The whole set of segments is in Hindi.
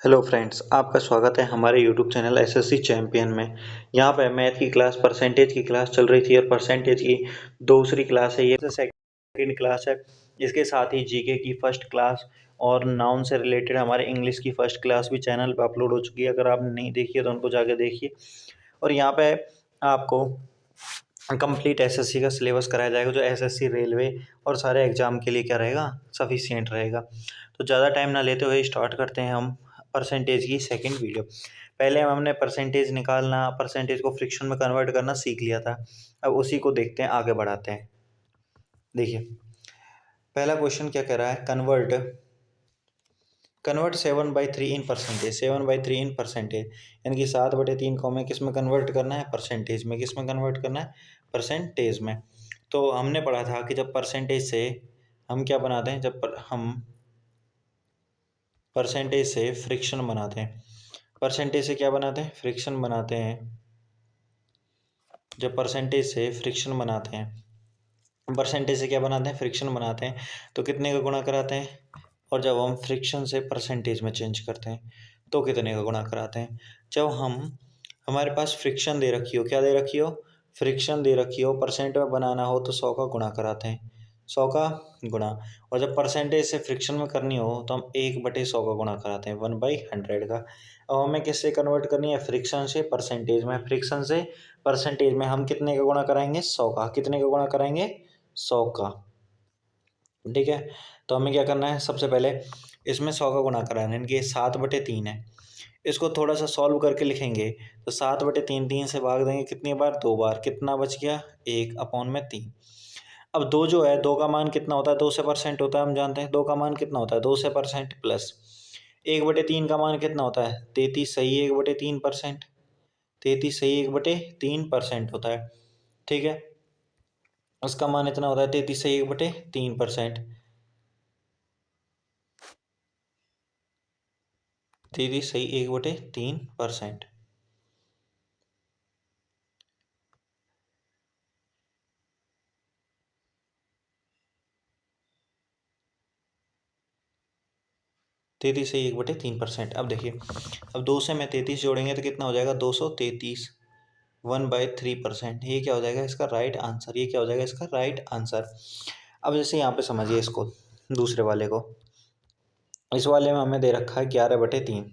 हेलो फ्रेंड्स, आपका स्वागत है हमारे यूट्यूब चैनल एसएससी चैंपियन में। यहाँ पे मैथ की क्लास, परसेंटेज की क्लास चल रही थी और परसेंटेज की दूसरी क्लास है, ये सेकंड क्लास है। इसके साथ ही जीके की फर्स्ट क्लास और नाउन से रिलेटेड हमारे इंग्लिश की फर्स्ट क्लास भी चैनल पर अपलोड हो चुकी है। अगर आपने नहीं देखी है तो उनको जाके देखिए। और यहाँ पे आपको कंप्लीट एसएससी का सिलेबस कराया जाएगा, जो एसएससी रेलवे और सारे एग्जाम के लिए क्या रहेगा, सफिशिएंट रहेगा। तो ज़्यादा टाइम ना लेते हुए स्टार्ट करते हैं हम परसेंटेज की सेकंड वीडियो। पहले हमने परसेंटेज निकालना, परसेंटेज को फ्रिक्शन में कन्वर्ट करना सीख लिया था। अब उसी को देखते हैं, आगे बढ़ाते हैं। देखिए, पहला क्वेश्चन क्या कह रहा है, convert 7/3 in percentage. 7/3 in percentage यानी कि 7/3 को हमें किस में कन्वर्ट करना है, परसेंटेज में। किस में कन्वर्ट करना है, परसेंटेज में। तो हमने पढ़ा था कि जब परसेंटेज से हम क्या बनाते हैं, हम परसेंटेज से फ्रिक्शन बनाते हैं। परसेंटेज से क्या बनाते हैं, फ्रिक्शन बनाते हैं। जब परसेंटेज से फ्रिक्शन बनाते हैं, परसेंटेज से क्या बनाते हैं, फ्रिक्शन बनाते हैं, तो कितने का गुणा कराते हैं। और जब हम फ्रिक्शन से परसेंटेज में चेंज करते हैं तो कितने का गुणा कराते हैं। जब हमारे पास फ्रिक्शन दे रखी हो, क्या दे रखी हो, फ्रिक्शन दे रखी हो, परसेंट में बनाना हो तो 100 का गुणा कराते हैं, 100 का गुणा। और जब परसेंटेज से फ्रिक्शन में करनी हो तो हम 1/100 का गुणा कराते हैं, 1/100 का। अब हमें किससे कन्वर्ट करनी है, फ्रिक्शन से परसेंटेज में। फ्रिक्शन से परसेंटेज में हम कितने का गुणा कराएंगे, 100 का। कितने का गुणा कराएंगे, 100 का। ठीक है, तो हमें क्या करना है, सबसे पहले इसमें 100 का गुणा कराना है, यानी कि 7/3 है। इसको थोड़ा सा सॉल्व करके लिखेंगे तो 7/3 3 से भाग देंगे कितनी बार, 2 बार। कितना बच गया, 1/3। अब 2 जो है, 2 का मान कितना होता है, 2 से परसेंट होता है, हम जानते हैं 2 का मान कितना होता है, 2 से परसेंट प्लस 1/3 का मान कितना होता है, 33 सही 1/3%। 33 सही 1/3% होता है। ठीक है, उसका मान इतना होता है 33 सही 1/3%। 33 सही 1/3%। 33 सही 1/3%। अब देखिए, अब 2 से मैं 33 जोड़ेंगे तो कितना हो जाएगा, 233, 1/3%। ये क्या हो जाएगा, इसका राइट आंसर। ये क्या हो जाएगा, इसका राइट आंसर। अब जैसे यहाँ पे समझिए इसको, दूसरे वाले को। इस वाले में हमें दे रखा है 11/3,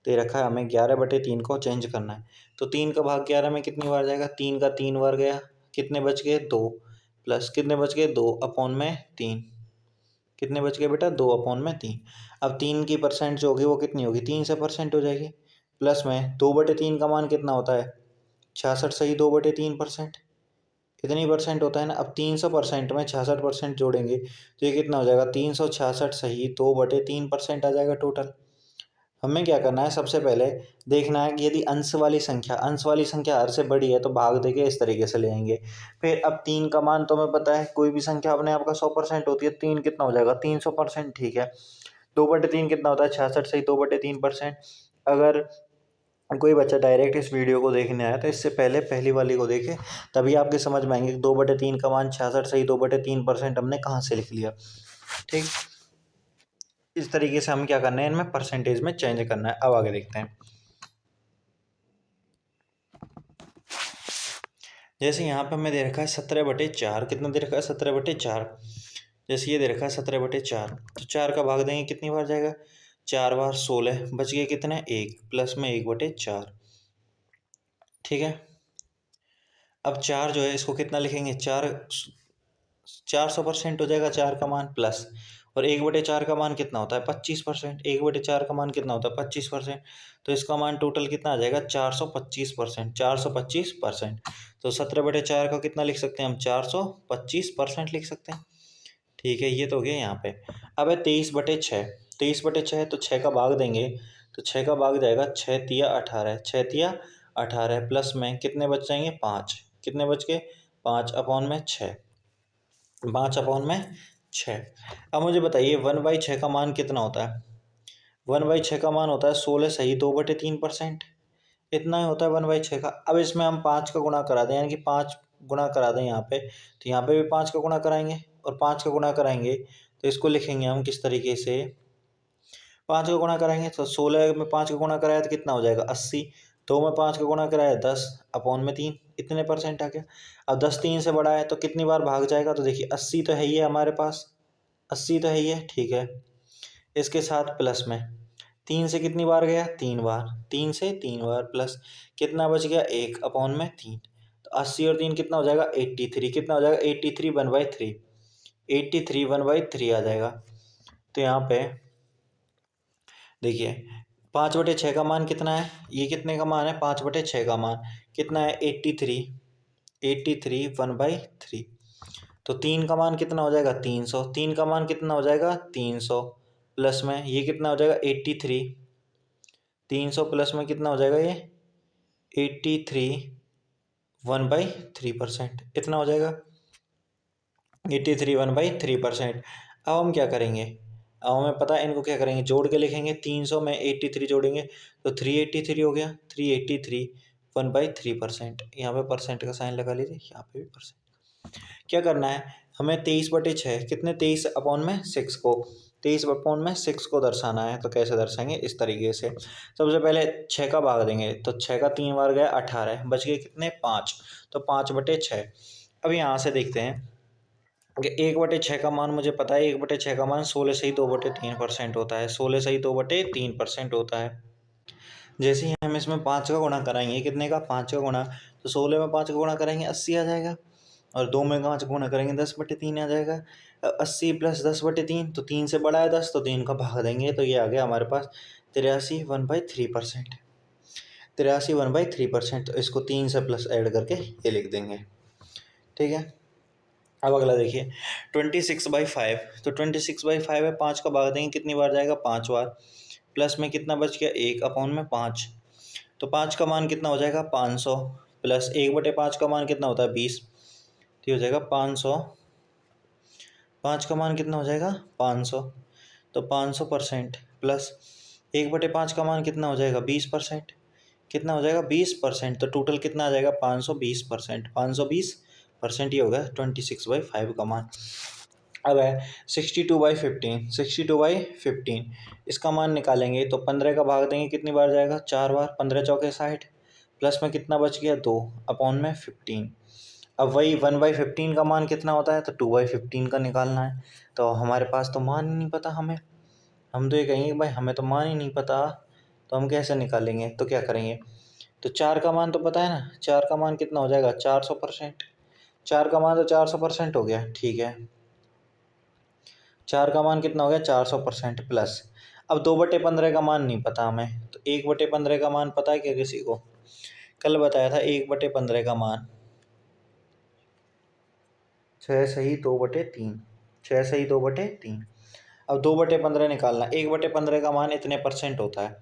दे रखा है हमें 11/3 को चेंज करना है। तो 3 का भाग 11 में कितनी बार जाएगा, 3 का 3 बार गया। कितने बच गए, 2। प्लस कितने बच गए, 2/3। कितने बच गए बेटा, 2/3। अब 3 की परसेंट जो होगी वो कितनी होगी, 3 से परसेंट हो जाएगी। प्लस में 2/3 का मान कितना होता है, 66 सही 2/3%। इतनी परसेंट होता है ना। अब 300% में 66% जोड़ेंगे तो ये कितना हो जाएगा, 366 सही 2/3% आ जाएगा टोटल। हमें क्या करना है, सबसे पहले देखना है कि यदि अंश वाली संख्या हर से बड़ी है तो भाग देके इस तरीके से ले आएंगे। फिर अब 3 का मान तो हमें पता है, कोई भी संख्या अपने आप का 100% होती है। 3 कितना हो जाएगा, 300%। ठीक है, 2/3 कितना होता है, 66 सही 2/3%। अगर कोई बच्चा डायरेक्ट इस वीडियो को देखने आया तो इससे पहले पहली वाली को देखे, तभी आपके समझ में आएंगे कि 2/3 का मान 66 सही 2/3% हमने कहाँ से लिख लिया। ठीक, इस तरीके से हम क्या करना है, इनमें परसेंटेज में चेंज करना है। अब आगे देखते हैं। जैसे यहाँ पे हमें दे रखा है 17/4। कितना दे रखा है, 17/4। जैसे ये दे रखा है 17/4, तो 4 का भाग देंगे कितनी बार जाएगा, 4 बार। 16 बच गए कितने, 1। प्लस में 1/4। ठीक है, अब 4 जो है इसको कितना लिखेंगे, 400% हो जाएगा 4 का मान। प्लस और 1/4 का मान कितना होता है, 25%। 1/4 का मान कितना होता है, 25%। तो इसका मान टोटल कितना आ जाएगा, 425%। 425%। तो 17/4 का कितना लिख सकते हैं हम, 425% लिख सकते हैं। ठीक है, ये तो हो गया यहाँ पे। अब है 23/6। 23/6 तो 6 का भाग देंगे तो 6 का भाग जाएगा 6×3 = 18। 6×3 = 18। प्लस में कितने बच जाएंगे, 5। कितने बच गए, 5/6। 5/6। अब मुझे बताइए 1/6 का मान कितना होता है। 1/6 का मान होता है 16 सही 2/3%। इतना ही होता है 1/6 का। अब इसमें हम 5 का गुणा करा दें, यानी कि 5 गुणा करा दें यहाँ पे, तो यहाँ पे भी 5 का गुणा कराएंगे और 5 का गुणा कराएंगे तो इसको लिखेंगे हम किस तरीके से, 5 का गुणा कराएंगे तो 16 में 5 का गुणा कराया तो कितना हो जाएगा 80। 2 में 5 का गुणा कराया 10 अपॉन में 3, इतने परसेंट आ गया। अब 10 3 से बड़ा है तो कितनी बार भाग जाएगा, तो देखिए 80 तो है ही है हमारे पास, 80 तो है ही है, ठीक है। इसके साथ प्लस में 3 से कितनी बार गया, 3 बार, 3 से 3 बार प्लस कितना बच गया 1 अपॉन में 3। तो 80 और 3 कितना हो जाएगा 83, कितना हो जाएगा 83 1/3, 83 1/3 आ जाएगा। तो यहाँ पे देखिए 5/6 का मान कितना है, ये कितने का मान है 5/6 का मान कितना है 83, 83 1/3। तो 3 का मान कितना हो जाएगा 300, 3 का मान कितना हो जाएगा 300 प्लस में ये कितना हो जाएगा 83, 300 प्लस में कितना हो जाएगा ये 83 1/3%, इतना हो जाएगा 83 1/3%। अब हम क्या करेंगे, अब हमें पता है इनको क्या करेंगे, जोड़ के लिखेंगे। 300 में 83 जोड़ेंगे तो 383 हो गया, 383 1/3%। यहाँ पे परसेंट का साइन लगा लीजिए, यहाँ पे भी परसेंट। क्या करना है हमें 23/6 कितने 23 अपॉन में 6 को 23 अपॉन में 6 को दर्शाना है। तो कैसे दर्शाएंगे, इस तरीके से सबसे पहले 6 का भाग देंगे तो 6 का 3 बार गया 18, बच गए कितने 5, तो 5/6। अब यहाँ से देखते हैं कि 1/6 का मान मुझे पता है, 1/6 का मान 16 से ही 2/3% होता है, 16 से ही 2/3% होता है। जैसे ही हम इसमें 5 का गुणा कराएंगे, कितने का 5 का गुणा, तो 16 में 5 का गुणा करेंगे 80 आ जाएगा, और 2 में 5 का गुणा करेंगे 10/3 आ जाएगा। 80 प्लस 10/3, तो 3 से बड़ा है 10 तो 3 का भाग देंगे, तो ये आ गया हमारे पास 83 1/3%, 83 1/3%। तो इसको 3 से प्लस ऐड करके ये लिख देंगे, ठीक है। अब अगला देखिए 26/5, तो 26/5 है, 5 का भाग देंगे कितनी बार जाएगा 5 बार, प्लस में कितना बच गया 1 अपॉन में 5। तो 5 का मान कितना हो जाएगा 500 प्लस 1/5 का मान कितना होता है 20, तो हो जाएगा 500, 5 का मान कितना हो जाएगा 500, तो 500% प्लस 1/5 का मान कितना हो जाएगा 20%, कितना हो जाएगा 20%। तो टोटल कितना आ जाएगा 520%, 520% ये होगा 26/5 का मान। अब है 62/15, 62/15 इसका मान निकालेंगे तो 15 का भाग देंगे कितनी बार जाएगा 4 बार, 15 चौके 60 प्लस में कितना बच गया 2 अपॉन में 15। अब वही 1/15 का मान कितना होता है, तो 2/15 का निकालना है। तो हमारे पास तो मान ही नहीं पता हमें, हम तो ये कहेंगे भाई हमें तो मान ही नहीं पता, तो हम कैसे निकालेंगे, तो क्या करेंगे, तो 4 का मान तो पता है ना, 4 का मान कितना हो जाएगा 400%, 4 का मान तो 400% हो गया, ठीक है। 4 का मान कितना हो गया 400% प्लस, अब 2/15 का मान नहीं पता हमें, तो 1/15 का मान पता है क्या किसी को, कल बताया था 1/15 का मान 6 सही 2/3, 6 सही 2/3। अब 2/15 निकालना, 1/15 का मान इतने परसेंट होता है,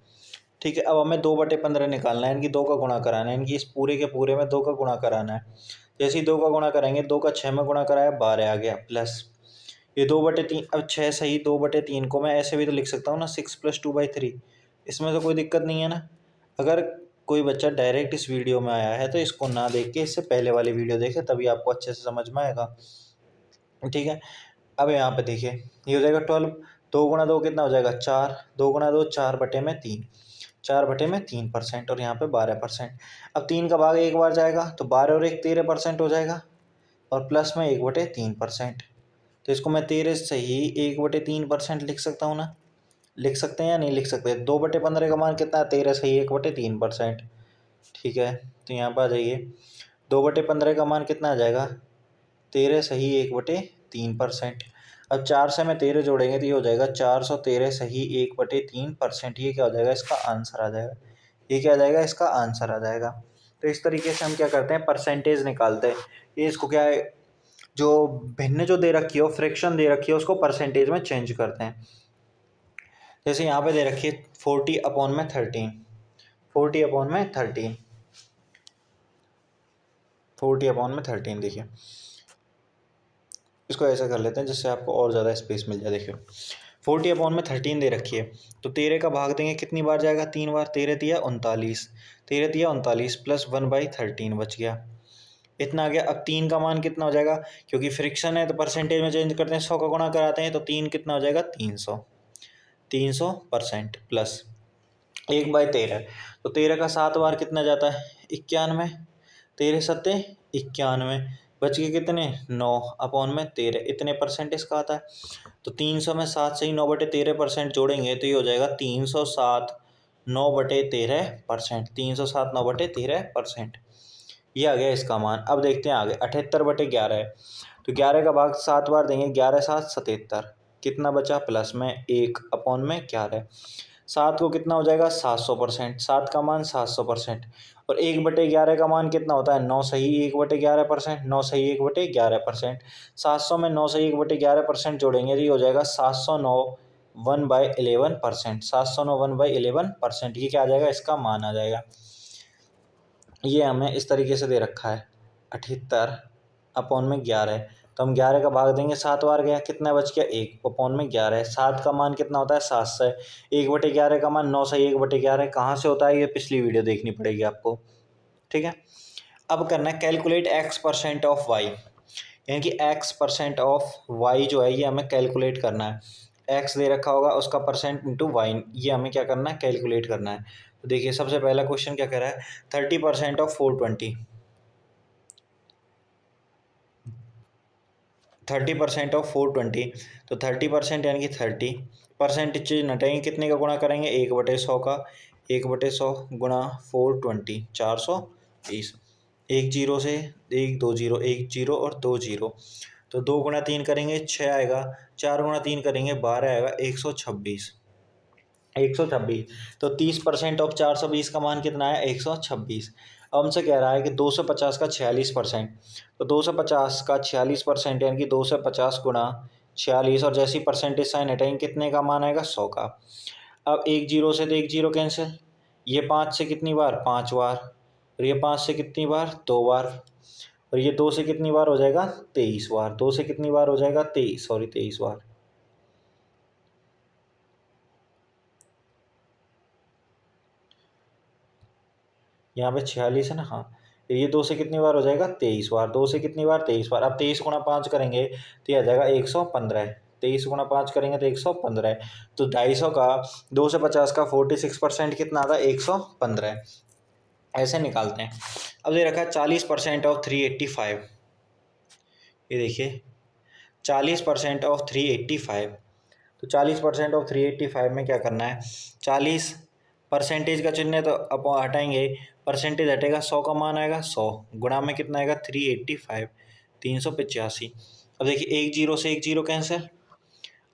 ठीक है। अब हमें 2/15 निकालना है, इनकी 2 का गुणा कराना है, इनकी इस पूरे के पूरे में 2 का गुणा कराना है। जैसे ही 2 का गुणा करेंगे, 2 का 6 में गुणा कराया 12 आ गया, प्लस ये 2/3। अब 6 सही 2/3 को मैं ऐसे भी तो लिख सकता हूँ ना 6 + 2/3, इसमें तो कोई दिक्कत नहीं है ना। अगर कोई बच्चा डायरेक्ट इस वीडियो में आया है तो इसको ना देख के इससे पहले वाली वीडियो देखे, तभी आपको अच्छे से समझ में आएगा, ठीक है। अब यहाँ पे देखिए ये हो जाएगा 12, 2 × 2 कितना हो जाएगा 4, 2 × 2 4/3, 4/3%, और यहाँ पे 12%। अब 3 का भाग एक बार जाएगा तो 12 और 1 13% हो जाएगा, और प्लस में 1/3%। तो इसको मैं 13 से ही 1/3% लिख सकता हूँ ना, लिख सकते हैं या नहीं लिख सकते। 2/15 का मान कितना है 13 से ही 1/3%, ठीक है। तो यहाँ पर आ जाइए 2/15 का मान कितना आ जाएगा 13 सही 1/3%। अब 4 से मैं 13 जोड़ेंगे तो ये हो जाएगा 413 सही 1/3%, ये क्या हो जाएगा इसका आंसर आ जाएगा, ये क्या आ जाएगा इसका आंसर आ जाएगा। तो इस तरीके से हम क्या करते हैं परसेंटेज निकालते हैं। ये इसको क्या है, जो भिन्न जो दे रखी हो फ्रैक्शन दे रखी है उसको परसेंटेज में चेंज करते हैं। जैसे यहाँ पे दे रखी है 40/13, 40/13, 40/13। देखिए इसको ऐसा कर लेते हैं जिससे आपको और ज़्यादा स्पेस मिल जाए। देखिए 40/13 दे रखी है, तो 13 का भाग देंगे कितनी बार जाएगा 3 बार, 13 तिया 39, 13 तिया 39 प्लस 1/13 बच गया, इतना आ गया। अब 3 का मान कितना हो जाएगा, क्योंकि फ्रिक्शन है तो परसेंटेज में चेंज करते हैं, 100 का गुणा कराते हैं तो 3 कितना हो जाएगा 300, 300% प्लस 1/13, तो 13 का 7 बार कितना जाता है 91, 13 सत्ते 91, बच के कितने 9 अपॉन में 13, इतने परसेंट इसका आता है। तो 300 में 7 से ही 9/13% जोड़ेंगे तो ये हो जाएगा 307 9/13%, 307 9/13%, ये आ गया इसका मान। अब देखते हैं आगे 78/11 है, तो 11 का भाग 7 बार देंगे, 11 7 77, कितना बचा प्लस में 1 अपॉन में 11, 7 को कितना हो जाएगा 700%, 7 का मान 700%, और 1/11 का मान कितना होता है 9 सही 1/11%, 9 सही 1/11%, 700 में 9 सही 1/11% जोड़ेंगे तो ये हो जाएगा 709 1/11%, 709 1/11%, ये क्या आ जाएगा इसका मान आ जाएगा। ये हमें इस तरीके से दे रखा है 78 अपॉन में 11, तो हम 11 का भाग देंगे 7 बार गया, कितना बच गया 1 अपॉन में 11, 7 का मान कितना होता है 700, 1/11 का मान 9 सही 1/11, कहाँ से होता है ये पिछली वीडियो देखनी पड़ेगी आपको, ठीक है। अब करना है कैलकुलेट x% ऑफ y, यानी कि x% ऑफ y जो है ये हमें कैलकुलेट करना है, x दे रखा होगा उसका परसेंट इंटू वाई, ये हमें क्या करना है कैलकुलेट करना है। तो देखिए सबसे पहला क्वेश्चन क्या कह रहा है 30% ऑफ 420, 30% ऑफ 420, तो 30% यानी कि 30 परसेंटेज नटाएंगे, कितने का गुणा करेंगे 1/100 का, 1/100 गुणा 420 420, एक जीरो से एक 2 जीरो, एक जीरो और 2 जीरो, तो 2 गुणा 3 करेंगे 6 आएगा, 4 गुणा 3 करेंगे 12 आएगा, 126, 126, तो 30% ऑफ 420 का मान कितना है 126। अब हमसे कह रहा है कि 250 का 46%, तो 250 का 46% यानी कि 250 गुणा 46, और जैसी परसेंटेज साइन हटाएंगे कितने का मान आएगा 100 का। अब एक जीरो से तो एक जीरो कैंसिल, ये 5 से कितनी बार 5 बार, और ये 5 से कितनी बार 2 बार, और ये 2 से कितनी बार हो जाएगा 23 बार, 2 से कितनी बार हो जाएगा 23 बार। यहाँ पे 46 है ना, हाँ, तो ये 2 से कितनी बार हो जाएगा 23 बार, 2 से कितनी बार 23 बार। अब 23 गुणा 5 करेंगे तो ये आ जाएगा 115, 23 गुणा 5 करेंगे तो 115, तो 250 का 250 का 46% कितना आता है 115, ऐसे निकालते हैं। अब ये रखा है 40% ऑफ 385, ये देखिए 40% ऑफ 385, तो 40% ऑफ 385 में क्या करना है 40 परसेंटेज का चिन्ह है तो अब हटाएंगे, परसेंटेज हटेगा 100 का मान आएगा 100, गुणा में कितना आएगा 385 385। अब देखिए एक जीरो से एक जीरो कैंसिल,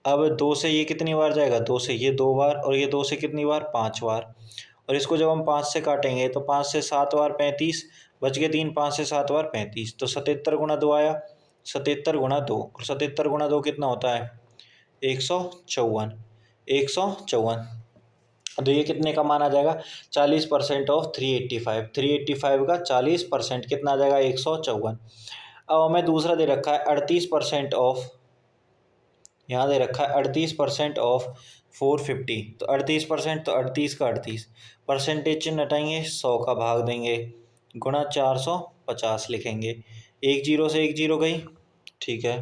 अब 2 से ये कितनी बार जाएगा 2 से ये 2 बार, और ये 2 से कितनी बार 5 बार, और इसको जब हम 5 से काटेंगे तो 5 से 7 बार 35, बच गए 3, 5 से 7 बार 35, तो 77 गुणा 2 आया, 77 गुणा 2, और 77 गुणा 2 कितना होता है 154, 154, तो ये कितने का मान आ जाएगा 40% ऑफ 385, 385 का 40% कितना आ जाएगा 154। अब हमें दूसरा दे रखा है 38% ऑफ, यहाँ दे रखा है 38% ऑफ 450, तो 38%, तो 38 का 38, परसेंटेज चिन्ह हटाएंगे 100 का भाग देंगे, गुणा 450 लिखेंगे, एक जीरो से एक जीरो गई, ठीक है,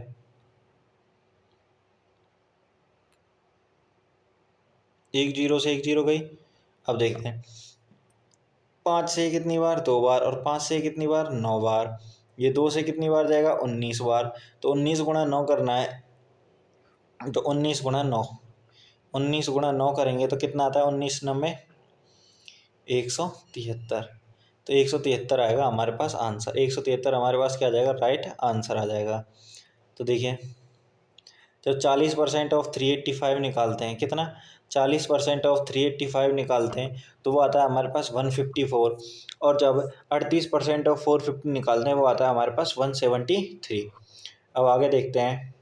एक जीरो से एक जीरो गई। अब देखते हैं 5 से कितनी बार 2 बार, और 5 से कितनी बार 9 बार, ये 2 से कितनी बार जाएगा 19 बार, तो 19 गुणा 9 करना है, तो 19 गुणा 9, 19 गुणा 9 करेंगे तो कितना आता है 19 9 173, तो 173 आएगा हमारे पास आंसर, 173 हमारे पास क्या आ जाएगा राइट आंसर आ जाएगा। तो देखिए जब 40% ऑफ 385 निकालते हैं, कितना 40% ऑफ 385 निकालते हैं तो वो आता है हमारे पास 154, और जब 38% ऑफ 450 निकालते हैं वो आता है हमारे पास 173। अब आगे देखते हैं,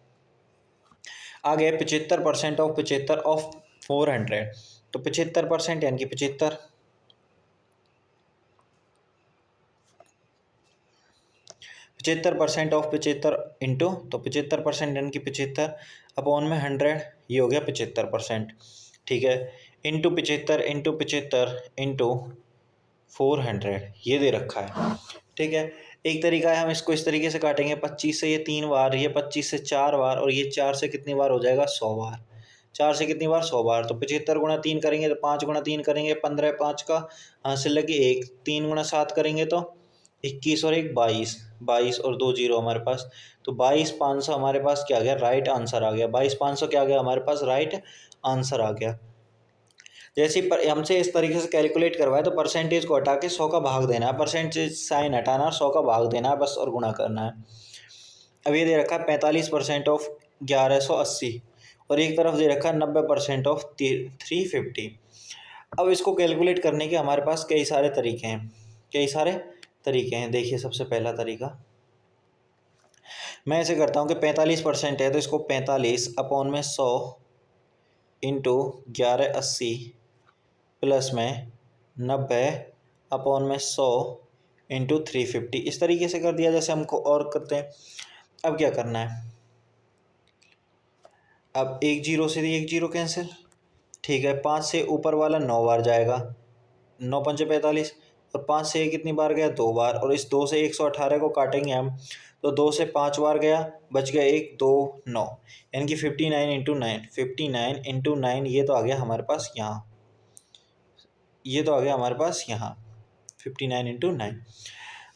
आगे 75% ऑफ 75 ऑफ 400, तो 75% यानी कि 75, 75% ऑफ 75 इंटू, तो 75% यानी कि 75 अपॉन में 100, ये हो गया 75%, ठीक है, इंटू 75 इंटू 75 इंटू 400, ये दे रखा है, ठीक है। एक तरीका है हम इसको इस तरीके से काटेंगे, 25 से ये 3 बार, ये 25 से 4 बार, और ये 4 से कितनी बार हो जाएगा 100 बार, 4 से कितनी बार 100 बार, तो 75 गुणा 3 करेंगे तो 5 गुणा 3 करेंगे 15, 5 का हासिल लगे 1, 3 गुणा 7 करेंगे तो 21 और 1 22, 22 और 2 जीरो हमारे पास, तो 22,500 हमारे पास क्या आ गया, राइट आंसर आ गया। 22,500 क्या आ गया हमारे पास, राइट आंसर आ गया। जैसे हमसे इस तरीके से कैलकुलेट करवाए तो परसेंटेज को हटा के 100 का भाग देना है, परसेंटेज साइन हटाना और 100 का भाग देना है बस, और गुणा करना है। अब ये दे रखा है 45% ऑफ 1180 और एक तरफ दे रखा है 90% ऑफ 350। अब इसको कैलकुलेट करने के हमारे पास कई सारे तरीके हैं, कई सारे तरीके हैं। देखिए सबसे पहला तरीका मैं ऐसे करता हूँ कि 45% है तो इसको 45 अपॉन में 100 इंटू 1180 प्लस में 90 अपॉन में 100 इंटू 350, इस तरीके से कर दिया जैसे हमको और करते हैं। अब क्या करना है, अब एक जीरो से एक जीरो कैंसिल, ठीक है। 5 से ऊपर वाला 9 बार जाएगा, 9 पंचे 45, और 5 से कितनी बार गया, 2 बार, और इस 2 से 118 को काटेंगे हम तो 2 से 5 बार गया, बच गया 1 2 9, यानी कि 59 इंटू 9, 59 इंटू 9 ये तो आ गया हमारे पास यहाँ, ये तो आ गया हमारे पास यहाँ 59 इंटू 9।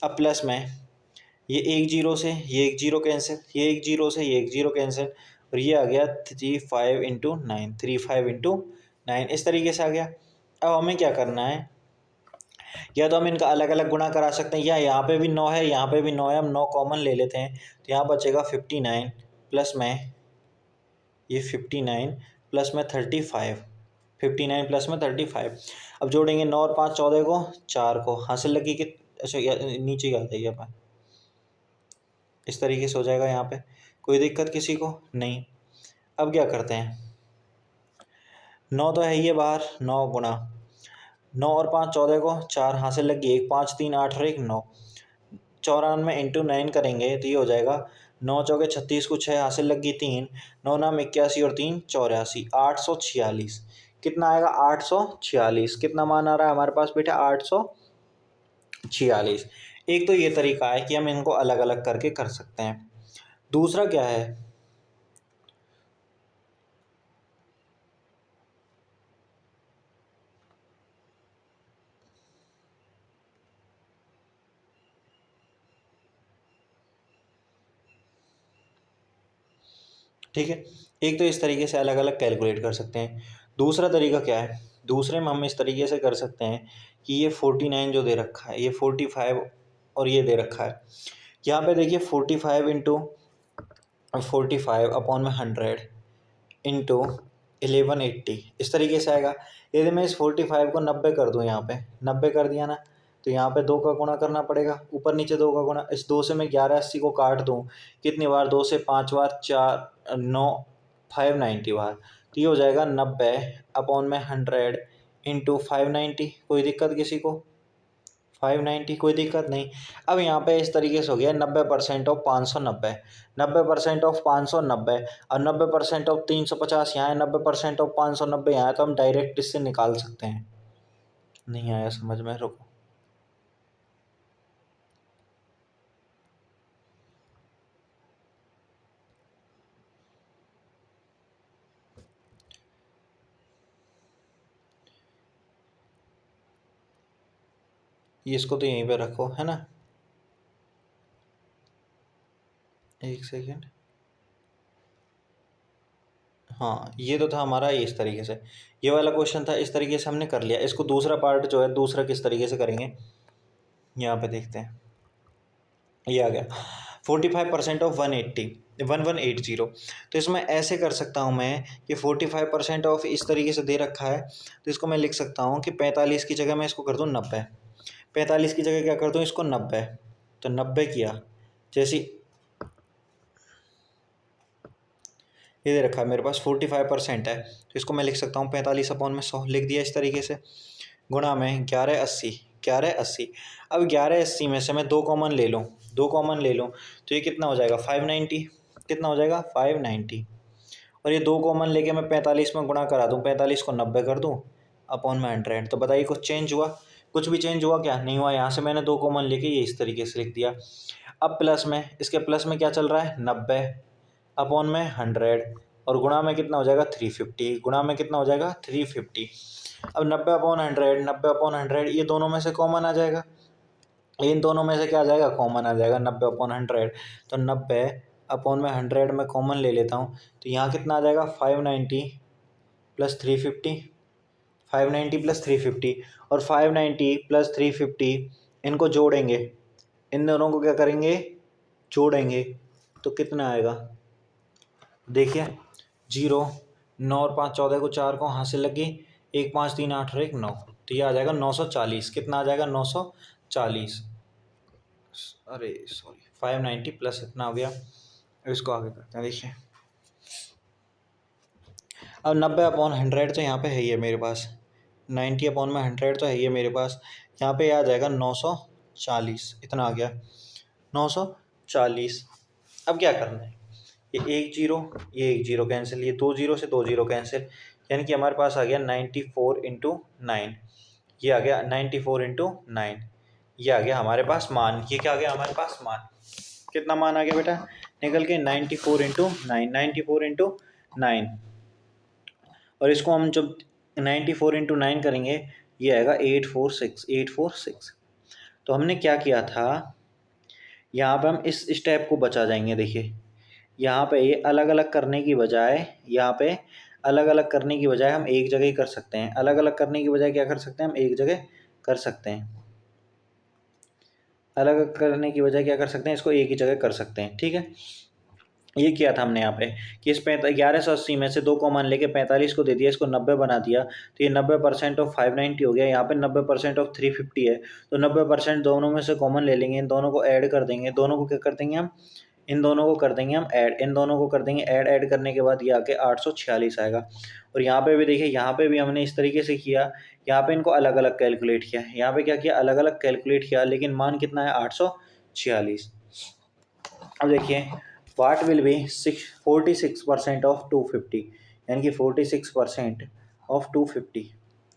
अब प्लस में ये एक जीरो से ये एक जीरो कैंसिल, ये एक जीरो से ये एक जीरो कैंसिल, और ये आ गया 35 इंटू 9, 35 इंटू 9, इस तरीके से आ गया। अब हमें क्या करना है, या तो हम इनका अलग अलग गुणा करा सकते हैं, या यहाँ पे भी 9 है यहाँ पे भी 9 है, हम 9 कॉमन ले लेते हैं तो यहाँ बचेगा 59 प्लस में ये 59 प्लस में 35, 59 प्लस में 35। अब जोड़ेंगे 9 और 5 14 को, 4 को हासिल लगी कि अच्छा नीचे ही आ जाइए अपन, इस तरीके से हो जाएगा। यहाँ पे कोई दिक्कत किसी को नहीं। अब क्या करते हैं, 9 तो है ये बाहर, 9 गुणा 9 और 5 14 को, 4 हासिल लगी 1, 5 3 8 और 1 9, 94 इंटू 9 करेंगे तो ये हो जाएगा 9 चौके 36 को 6 हासिल लगी 3, 9 नाम 81 और 3 84, 846। कितना आएगा, 846। कितना मान आ रहा है हमारे पास बेटा, 846। एक तो ये तरीका है कि हम इनको अलग अलग करके कर सकते हैं। दूसरा क्या है, ठीक है, एक तो इस तरीके से अलग अलग कैलकुलेट कर सकते हैं। दूसरा तरीका क्या है, दूसरे में हम इस तरीके से कर सकते हैं कि ये 49 जो दे रखा है, ये 45 और ये दे रखा है, यहाँ पे देखिए 45 इंटू 45 अपॉन में 100 इंटू 1180, इस तरीके से आएगा। यदि मैं इस 45 को 90 कर दूँ, यहाँ पे 90 कर दिया ना, तो यहाँ पे 2 का गुणा करना पड़ेगा, ऊपर नीचे 2 का गुणा। इस 2 से मैं 1180 को काट दूँ कितनी बार, 2 से 5 बार, 4 9 590 बार, तो ये हो जाएगा 90 अपॉन में 100 इंटू 590। कोई दिक्कत किसी को, 590 कोई दिक्कत नहीं। अब यहाँ पे इस तरीके से हो गया 90% ऑफ 590, 90% ऑफ 590 और 90% ऑफ 350 यहाँ है, 90% ऑफ 590 यहाँ है, तो हम डायरेक्ट इससे निकाल सकते हैं। नहीं आया समझ में, रुको, इसको तो यहीं पे रखो है ना, एक सेकेंड। हाँ ये तो था हमारा इस तरीके से, ये वाला क्वेश्चन था, इस तरीके से हमने कर लिया। इसको दूसरा पार्ट जो है, दूसरा किस तरीके से करेंगे, यहाँ पे देखते हैं। ये आ गया 45% ऑफ 1180, तो इसमें ऐसे कर सकता हूँ मैं कि 45% ऑफ इस तरीके से दे रखा है, तो इसको मैं लिख सकता हूँ कि 45 की जगह मैं इसको कर दूँ 90, 45 की जगह क्या कर दूँ इसको 90, तो 90 किया, जैसे ये दे रखा है मेरे पास 45% है, तो इसको मैं लिख सकता हूँ 45 अपॉन में 100 लिख दिया इस तरीके से, गुणा में 1180, 1180। अब 1180 में से मैं 2 कॉमन ले लूँ, 2 कॉमन ले लूँ तो ये कितना हो जाएगा 590, कितना हो जाएगा 590, और ये 2 कॉमन लेके मैं 45 में गुणा करा दूँ, 45 को 90 कर दूँ अपॉन में 100, तो बताइए कुछ चेंज हुआ, कुछ भी चेंज हुआ क्या, नहीं हुआ। यहाँ से मैंने 2 कॉमन लेके ये इस तरीके से लिख दिया। अब प्लस में, इसके प्लस में क्या चल रहा है 90 अपॉन में 100, और गुणा में कितना हो जाएगा 350, गुणा में कितना हो जाएगा 350। अब 90/100, 90/100 ये दोनों में से कॉमन आ जाएगा, इन दोनों में से क्या आ जाएगा, कॉमन आ जाएगा 90/100। तो 90/100 में कॉमन ले लेता हूँ, तो यहाँ कितना आ जाएगा 590 + 350, 590 + 350, और 590 + 350 इनको जोड़ेंगे, इन दोनों को क्या करेंगे, जोड़ेंगे, तो कितना आएगा, देखिए 0, 9 और 5 14 को 4 को हासिल लगी, 1 5 3 8 और 1 9, तो ये आ जाएगा 940। कितना आ जाएगा 940, अरे सॉरी 590 प्लस इतना हो गया। इसको आगे करते हैं, देखिए अब 90/100 तो यहाँ पे है ही है मेरे पास, 90/100 तो है ही है मेरे पास, यहाँ पे आ जाएगा 940, इतना आ गया 940। अब क्या करना है, ये 1 0, ये 1 0 कैंसिल, ये 2 0 से 2 0 कैंसिल, यानी कि हमारे पास आ गया 94 × 9, ये आ गया 94 × 9, ये आ गया हमारे पास मान। ये क्या आ गया हमारे पास मान, कितना मान आ गया बेटा निकल के 94 × 9, 94 × 9, और इसको हम जब 94 × 9 करेंगे, ये आएगा 846, 846। तो हमने क्या किया था, यहाँ पे हम इस स्टेप को बचा जाएंगे। देखिए यहाँ पे ये अलग अलग करने की बजाय, यहाँ पे अलग अलग करने की बजाय हम एक जगह ही कर सकते हैं, अलग अलग करने की बजाय क्या कर सकते हैं, हम एक जगह कर सकते हैं, अलग अलग करने की बजाय क्या कर सकते हैं, इसको एक ही जगह कर सकते हैं। ठीक है, ये किया था हमने यहाँ पे कि इस 1180 में से 2 कॉमन लेके 45 को दे दिया, इसको 90 बना दिया, तो ये 90% ऑफ 590 हो गया। यहाँ पे 90% ऑफ 350 है, तो 90% दोनों में से कॉमन ले लेंगे, इन दोनों को ऐड कर देंगे, दोनों को क्या कर देंगे हम, इन दोनों को कर देंगे हम ऐड, इन दोनों को कर देंगे ऐड, ऐड करने के बाद ये आके 846 आएगा। और यहाँ पे भी देखिए, यहाँ पे भी हमने इस तरीके से किया, यहाँ पे इनको अलग अलग कैलकुलेट किया, यहाँ पे क्या किया, अलग अलग कैलकुलेट किया, लेकिन मान कितना है 846। अब देखिए वाट विल बी 46% ऑफ 250, यानी कि 46% ऑफ 250,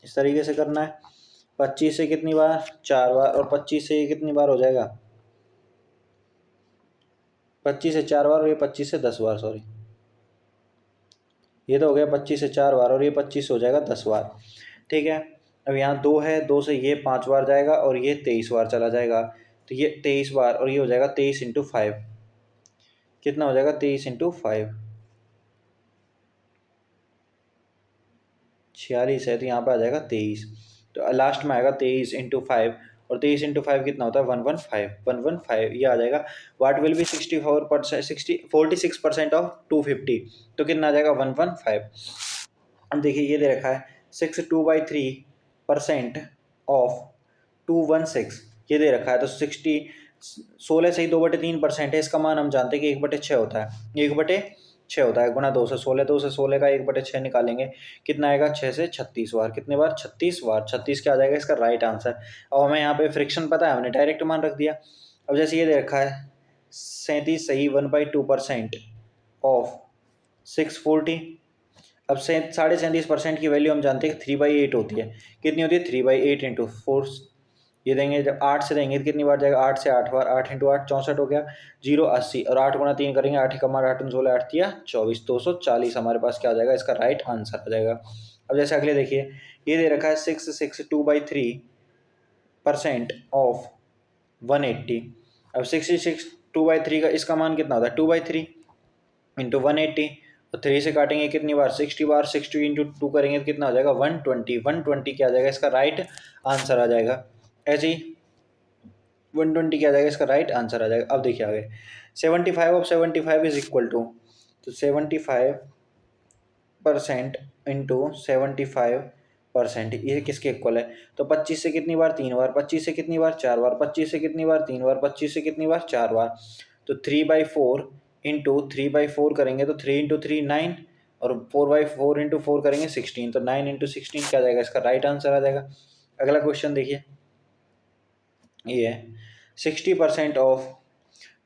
इस तरीके से करना है। 25 से कितनी बार, 4 बार, और 25 से ये कितनी बार हो जाएगा, 25 से 4 बार, और ये 25 से 10 बार, सॉरी ये तो हो गया 25 से 4 बार, और ये 25 हो जाएगा 10 बार। ठीक है, अब यहाँ 2 है, 2 से ये 5 बार जाएगा, और ये 23 बार चला जाएगा, तो ये 23 बार, और ये हो जाएगा 23 × 5, कितना हो जाएगा 23 × 5, 46 है, तो यहाँ पे आ जाएगा 23, तो लास्ट में आएगा 23 × 5, और 23 × 5 कितना होता है 115, 115 ये आ जाएगा। वाट विल बी 46% ऑफ 250, तो कितना आ जाएगा 115। अब देखिए ये दे रखा है 62/3% ऑफ 216, ये दे रखा है, तो 16 से ही 2/3% है, इसका मान हम जानते हैं कि 1/6 होता है, 1/6 होता है, गुना 2 से 16, 2 से 16 का 1/6 निकालेंगे, कितना आएगा 6 से 36 बार, कितने बार 36 बार, 36 क्या आ जाएगा इसका राइट आंसर। अब हमें यहाँ पे फ्रिक्शन पता है, हमने डायरेक्ट मान रख दिया। अब जैसे ये दे रखा है 37 सही 1/2% ऑफ 640, अब 37.5% की वैल्यू हम जानते हैं कि 3/8 होती है, कितनी होती है 3/8 × 4, ये देंगे जब 8 से देंगे तो कितनी बार जाएगा, 8 से 8 बार, 8 × 8 64 हो गया, 0 80, और 8 गुणा 3 करेंगे, 8 कमा 8 16 8 या 24, 240 हमारे पास क्या आ जाएगा, इसका राइट आंसर आ जाएगा। अब जैसे अगले देखिए, ये दे रखा है 662/3% ऑफ 180, अब 62/3 का इसका मान कितना होता है 2/3 × 180, तो 3 से काटेंगे कितनी बार 60 बार, 60 × 2 करेंगे तो कितना आ जाएगा 120, 120 क्या आ जाएगा इसका राइट आंसर आ जाएगा। ऐसे ही 120 क्या आ जाएगा इसका राइट आंसर आ जाएगा। अब देखिए आगे 75 ऑफ 75 इज इक्वल टू, तो 75% × 75% ये किसके इक्वल है, तो 25 से कितनी बार 3 बार, 25 से कितनी बार 4 बार, 25 से कितनी बार 3 बार, 25 से कितनी बार 4 बार, तो 3/4 × 3/4 करेंगे तो 3 × 3 9, और 4/4 × 4 करेंगे 16, तो 9 × 16 क्या आ जाएगा इसका राइट आंसर आ जाएगा। अगला क्वेश्चन देखिए, ये है 60% ऑफ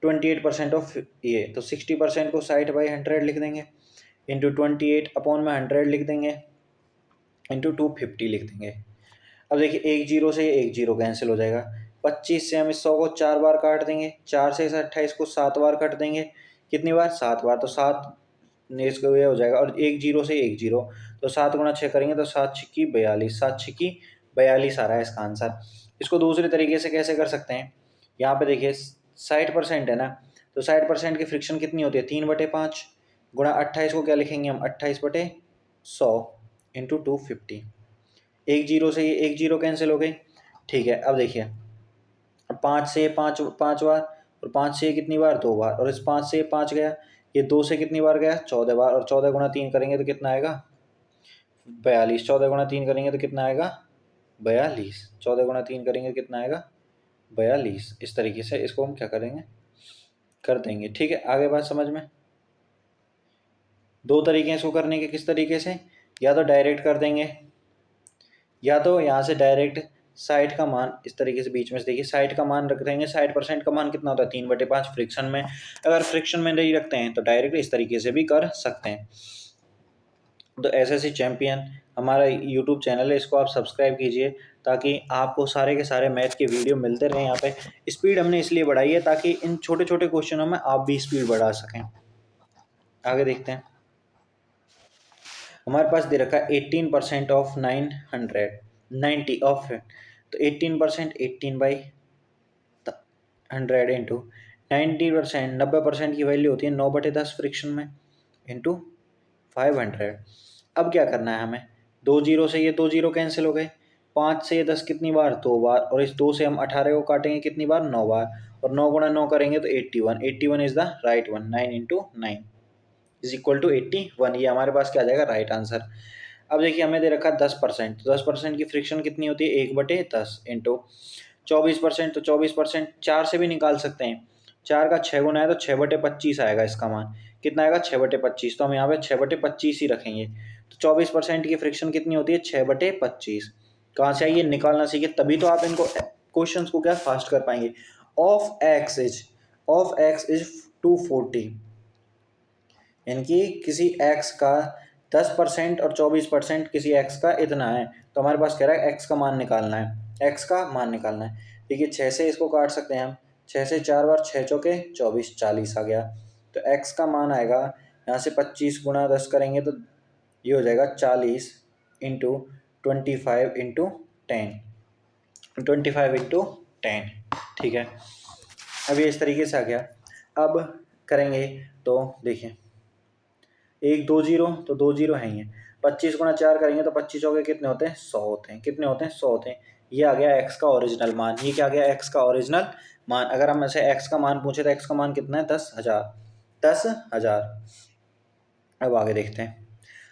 28% ऑफ ये, तो 60% को 60/100 लिख देंगे, इंटू 28/100 लिख देंगे, इंटू 250 लिख देंगे। अब देखिए 1 0 से 1 0 कैंसिल हो जाएगा, 25 से हम इस 100 को 4 बार काट देंगे, 4 से इस 28 को 7 बार काट देंगे, कितनी बार 7 बार, तो 7 इसको ये हो जाएगा, और एक जीरो से एक जीरो, तो 7 × 6 करेंगे तो 7×6 = 42, 7×6 = 42 आ रहा है इसका आंसर। इसको दूसरे तरीके से कैसे कर सकते हैं, यहाँ पे देखिए 60% है ना, तो 60% की फ्रिक्शन कितनी होती है 3/5 गुणा 28 को क्या लिखेंगे हम 28/100 इंटू 250। एक जीरो से ये एक जीरो कैंसिल हो गई, ठीक है। अब देखिए 5 से 5 5 बार, और 5 से कितनी बार 2 बार, और इस 5 से 5 गया, ये 2 से कितनी बार गया 14 बार, और 14 × 3 करेंगे तो कितना आएगा 42, 14 × 3 करेंगे तो कितना आएगा 42, 14 × 3 करेंगे तो कितना आएगा 42। इस तरीके से इसको हम क्या करेंगे कर देंगे, ठीक है। आगे बात समझ में, दो तरीके हैं इसको करने के, किस तरीके से, या तो डायरेक्ट कर देंगे, या तो यहाँ से डायरेक्ट साइड का मान इस तरीके से बीच में से देखिए साइड का मान रख देंगे। 60% का मान कितना होता है 3/5 फ्रिक्शन में, अगर फ्रिक्शन में नहीं रखते हैं तो डायरेक्ट इस तरीके से भी कर सकते हैं। तो एसएससी चैंपियन हमारा यूट्यूब चैनल है, इसको आप सब्सक्राइब कीजिए ताकि आपको सारे के सारे मैथ के वीडियो मिलते रहें। यहाँ पे स्पीड हमने इसलिए बढ़ाई है ताकि इन छोटे छोटे क्वेश्चनों में आप भी स्पीड बढ़ा सकें। आगे देखते हैं, हमारे पास दे रखा है 18% ऑफ 990 ऑफ है, तो 18% 18/100 इंटू 90%, 90% की वैल्यू होती है 9/10 फ्रिक्शन में इंटू 500। अब क्या करना है हमें, दो जीरो से ये दो जीरो कैंसिल हो गए, 5 से ये 10 कितनी बार 2 बार, और इस 2 से हम 18 को काटेंगे कितनी बार 9 बार, और 9 × 9 करेंगे तो 81, 81 is the right one, 9 × 9 is equal to 81, ये हमारे पास क्या आ जाएगा राइट आंसर। अब देखिए हमें दे रखा है 10%, तो 10% की फ्रिक्शन कितनी होती है 1/10 इंटू 24%, तो 24% 4 से भी निकाल सकते हैं, 4 का 6 गुना है तो 6/25 आएगा इसका मान, कितना आएगा 6/25, तो हम यहाँ पे 6/25 ही रखेंगे। तो 24% की फ्रिक्शन कितनी होती है 6/25, कहाँ से आइए निकालना सीखे, तभी तो आप इनको क्वेश्चन को क्या फास्ट कर पाएंगे। ऑफ एक्स इज 240, यानी कि किसी x का 10% और 24% किसी x का इतना है, तो हमारे पास कह रहा है x का मान निकालना है, x का मान निकालना है। देखिए 6 से इसको काट सकते हैं हम, 6 से 4 बार 6 चौके 24, 40 आ गया, तो x का मान आएगा यहाँ से 25 × 10 करेंगे तो ये हो जाएगा 40 इंटू 25 इंटू 10, 25 इंटू 10, ठीक है। अब ये इस तरीके से आ गया। अब करेंगे तो देखिए एक दो जीरो, तो दो जीरो है ही है, 25 × 4 करेंगे तो 25 चौके कितने होते हैं 100 होते हैं, कितने होते हैं 100 होते हैं। ये आ गया x का ओरिजिनल मान, ये क्या आ गया x का ओरिजिनल मान। अगर हम ऐसे x का मान पूछे तो x का मान कितना है 10,000, 10,000। अब आगे देखते हैं,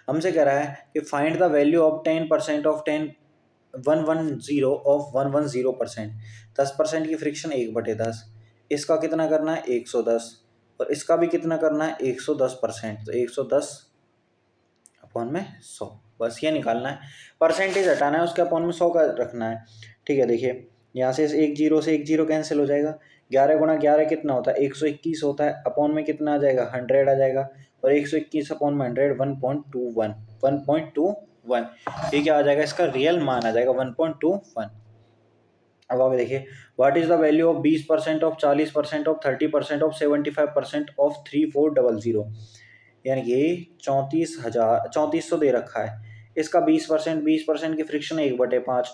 हमसे कह रहा है कि find the value of 10% of 110 of 110%, 10% की फ्रिक्शन 1/10, इसका कितना करना है 110, और इसका भी कितना करना है 110%, तो 110/100, बस ये निकालना है, परसेंटेज हटाना है, उसके अपॉन में 100 का रखना है, ठीक है। देखिए यहाँ से एक जीरो से एक जीरो कैंसिल हो जाएगा, 11 × 11 कितना होता है 121 होता है, अपॉन में कितना आ जाएगा 100 आ जाएगा, और 121/100 1.21, 1.21, ये क्या आ जाएगा इसका रियल मान आ जाएगा 1.21। अब आगे देखिए, what is the value of 20% of 40% of 30% of 75% of 3400, यानी कि 34,000 दे रखा है, इसका 20% की फ्रिक्शन 1/5,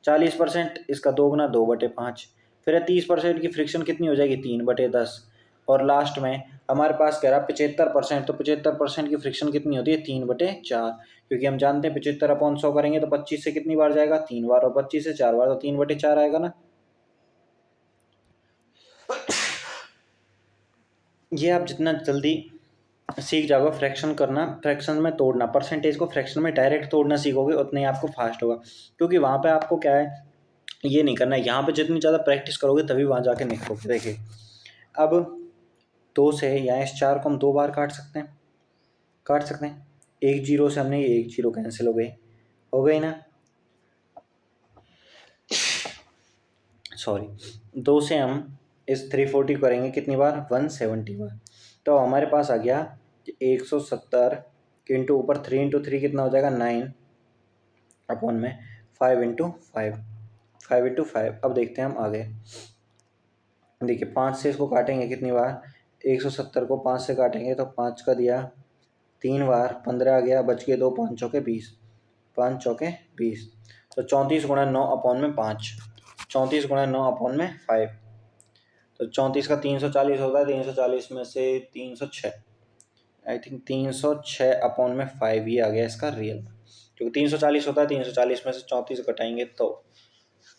40% इसका 2 × 2/5, फिर 30% की फ्रिक्शन कितनी हो जाएगी 3/10, और लास्ट में हमारे पास कह रहा है 75%, तो 75% की फ्रिक्शन कितनी होती है 3/4, क्योंकि हम जानते हैं 75/100 करेंगे तो 25 से कितनी बार जाएगा 3 बार, और 25 से 4 बार तो 3/4 आएगा ना। ये आप जितना जल्दी सीख जाओगे फ्रैक्शन करना, फ्रैक्शन में तोड़ना, परसेंटेज को फ्रैक्शन में डायरेक्ट तोड़ना सीखोगे उतने ही आपको फास्ट होगा, क्योंकि वहाँ पे आपको क्या है ये नहीं करना है, यहाँ पे जितनी ज़्यादा प्रैक्टिस करोगे तभी वहाँ जाके निखरोगे। देखिए अब 2 से यहाँ इस 4 को हम 2 बार काट सकते हैं, एक जीरो से हमने ये एक जीरो कैंसिल हो गई ना, सॉरी 2 से हम इस 340 करेंगे कितनी बार 170 बार, तो हमारे पास आ गया 170 इंटू ऊपर 3 × 3 कितना हो जाएगा 9, अपॉन में 5 × 5, 5 × 5। अब देखते हैं हम आगे, देखिए 5 से इसको काटेंगे कितनी बार 170 को 5 से काटेंगे तो 5 का दिया 3 बार 15 आ गया, बच गए 2, 5 चौके 20, 5 चौके 20, तो 34 गुणा 9 अपॉन में 5, 34 गुणा 9 अपॉन में 5, तो 34 का 340 होता है, 340 में से 306, आई थिंक 306 अपॉन में 5 ये आ गया इसका रियल, क्योंकि 340 होता है, 340 में से 34 घटाएंगे तो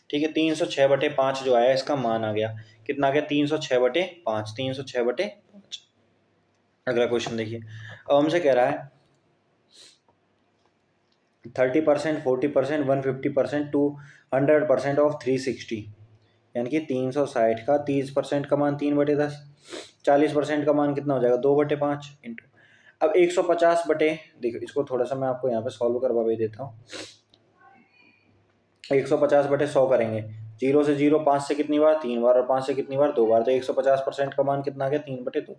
ठीक है, 306/5 जो आया इसका मान आ गया, कितना आ गया 306/5, 306/5। अगला क्वेश्चन देखिए, अब हमसे कह रहा है 30%, 40%, 150%, 200% ऑफ 360, यानी कि 360 का 30% का मान 3/10, 40% का मान कितना हो जाएगा 2/5 इंटू, अब 150 बटे, देखो इसको थोड़ा सा मैं आपको यहाँ पे सॉल्व करवा भी देता हूँ, 150/100 करेंगे, 0 से 0, 5 से कितनी बार 3 बार, और 5 से कितनी बार 2 बार, तो 150% का मान कितना आ गया 3/2,